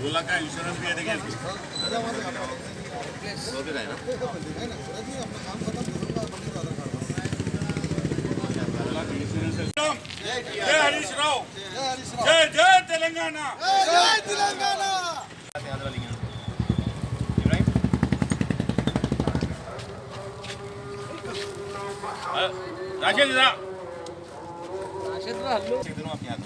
2 लाख का इंश्योरेंस भी है देखिए इसको। ओके है ना 2 लाख इंश्योरेंस है। जय हरीश राव, जय जय तेलंगाना, जय तेलंगाना। राशेद राशिद हल्लो आप यहाँ